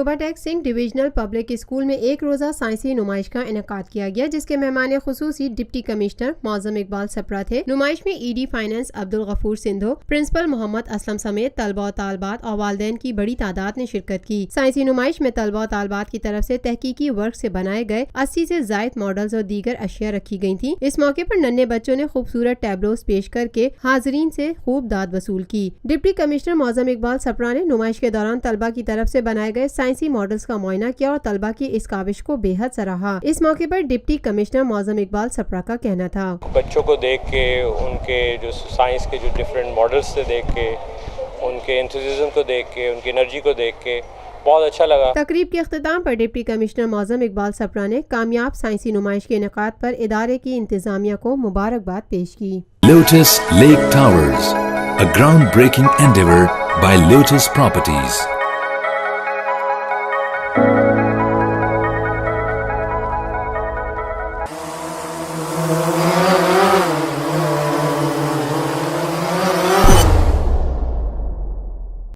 शोभा Tek Singh divisional public school में एक रोज़ा साइंसी नुमाइश का इनेकाद किया गया, जिसके मेहमान खुसूसी डिप्टी कमिश्नर मौज़म इकबाल सप्रा थे। नुमाइश में ED finance Abdul Gafoor Sindho, principal Mohammad Aslam समेत तलबा और तालबात और वालिदैन की बड़ी तादाद ने शिरकत की। साइंसी नुमाइश में तलबा और तालबात की तरफ से तहकीकी वर्क से बनाए गए 80 से ज़ायद मॉडल्स और दीगर अशिया रखी गई थी। इस मौके पर नन्हे बच्चों ने खूबसूरत टैबलोस पेश करके हाजरीन से खूब दाद वसूल की। डिप्टी कमिश्नर मौज़म इकबाल सप्रा ने नुमाइश के दौरान तलबा की तरफ से बनाए गए साइंसी मॉडल्स का मुआयना किया और तलबा की इस काविश को बेहद सराहा। इस मौके पर डिप्टी कमिश्नर मौज़म इकबाल सप्रा का कहना था, बच्चों को देख के, उनके जो साइंस के जो डिफरेंट मॉडल्स से देख के, उनके एंथुसियाज्म को देख के, उनकी एनर्जी को देख के बहुत अच्छा लगा। तकरीब के अख्ताम पर डिप्टी कमिश्नर मौज़म इकबाल सप्रा ने कामयाब साइंसी नुमाइश के इनेकाद पर इदारे की इंतजामिया को मुबारकबाद पेश की। Lotus Lake Towers, a groundbreaking endeavor by Lotus Properties.